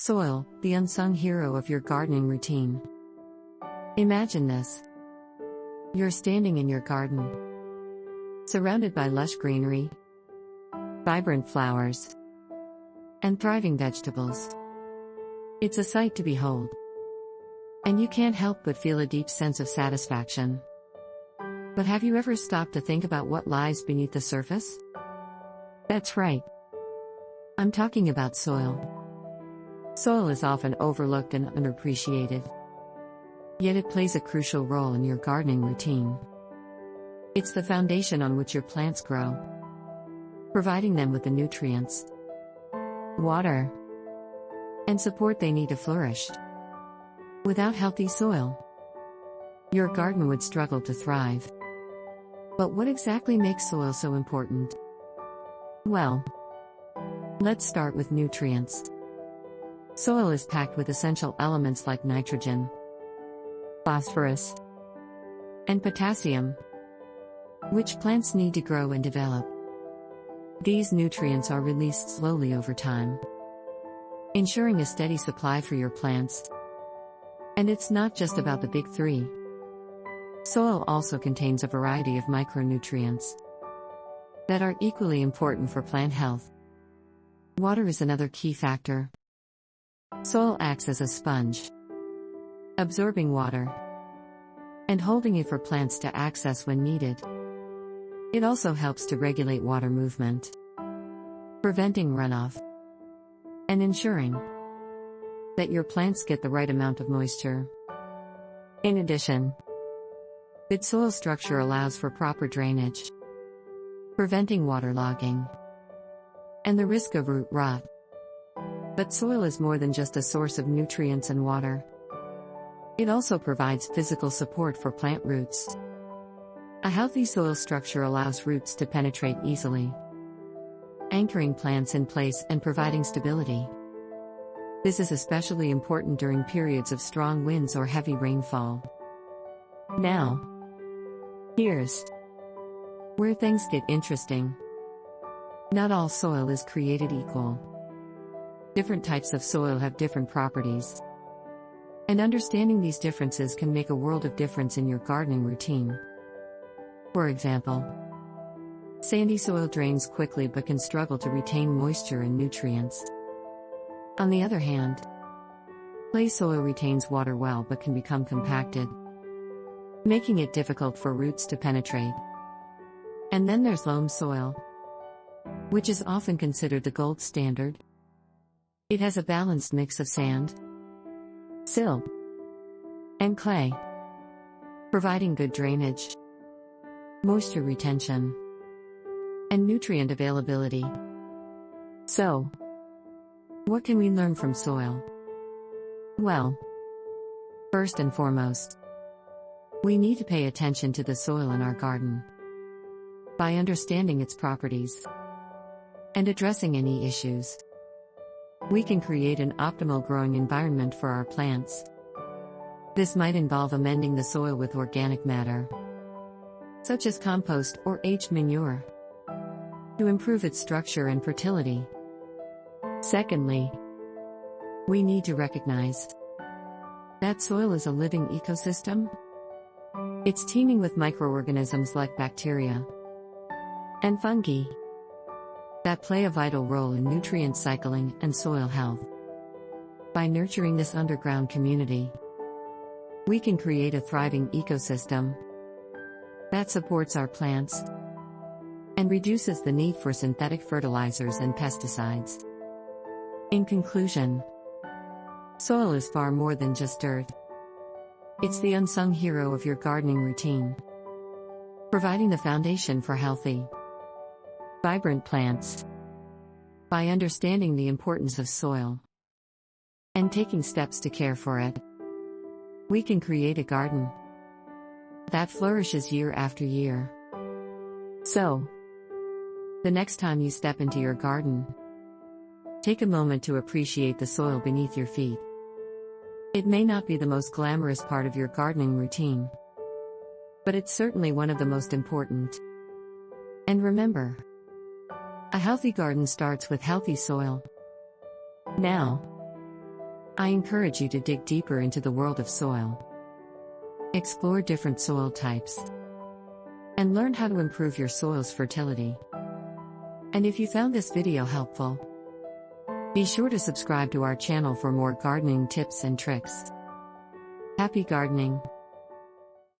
Soil, the unsung hero of your gardening routine. Imagine this. You're standing in your garden, surrounded by lush greenery, vibrant flowers, and thriving vegetables. It's a sight to behold, and you can't help but feel a deep sense of satisfaction. But have you ever stopped to think about what lies beneath the surface? That's right. I'm talking about soil. Soil is often overlooked and underappreciated. Yet it plays a crucial role in your gardening routine. It's the foundation on which your plants grow, providing them with the nutrients, water, and support they need to flourish. Without healthy soil, your garden would struggle to thrive. But what exactly makes soil so important? Well, let's start with nutrients. Soil is packed with essential elements like nitrogen, phosphorus, and potassium, which plants need to grow and develop. These nutrients are released slowly over time, ensuring a steady supply for your plants. And it's not just about the big three. Soil also contains a variety of micronutrients that are equally important for plant health. Water is another key factor. Soil acts as a sponge, absorbing water and holding it for plants to access when needed. It also helps to regulate water movement, preventing runoff, and ensuring that your plants get the right amount of moisture. In addition, good soil structure allows for proper drainage, preventing waterlogging and the risk of root rot. But soil is more than just a source of nutrients and water. It also provides physical support for plant roots. A healthy soil structure allows roots to penetrate easily, anchoring plants in place and providing stability. This is especially important during periods of strong winds or heavy rainfall. Now, here's where things get interesting. Not all soil is created equal. Different types of soil have different properties, and understanding these differences can make a world of difference in your gardening routine. For example, sandy soil drains quickly but can struggle to retain moisture and nutrients. On the other hand, clay soil retains water well but can become compacted, making it difficult for roots to penetrate. And then there's loam soil, which is often considered the gold standard. It has a balanced mix of sand, silt, and clay, providing good drainage, moisture retention, and nutrient availability. So, what can we learn from soil? Well, first and foremost, we need to pay attention to the soil in our garden. By understanding its properties and addressing any issues, we can create an optimal growing environment for our plants. This might involve amending the soil with organic matter, such as compost or aged manure, to improve its structure and fertility. Secondly, we need to recognize that soil is a living ecosystem. It's teeming with microorganisms like bacteria and fungi that play a vital role in nutrient cycling and soil health. By nurturing this underground community, we can create a thriving ecosystem that supports our plants and reduces the need for synthetic fertilizers and pesticides. In conclusion, soil is far more than just dirt. It's the unsung hero of your gardening routine, providing the foundation for healthy, vibrant plants. By understanding the importance of soil and taking steps to care for it, we can create a garden that flourishes year after year. So, the next time you step into your garden, take a moment to appreciate the soil beneath your feet. It may not be the most glamorous part of your gardening routine, but it's certainly one of the most important. And remember, a healthy garden starts with healthy soil. Now, I encourage you to dig deeper into the world of soil. Explore different soil types and learn how to improve your soil's fertility. And if you found this video helpful, be sure to subscribe to our channel for more gardening tips and tricks. Happy gardening!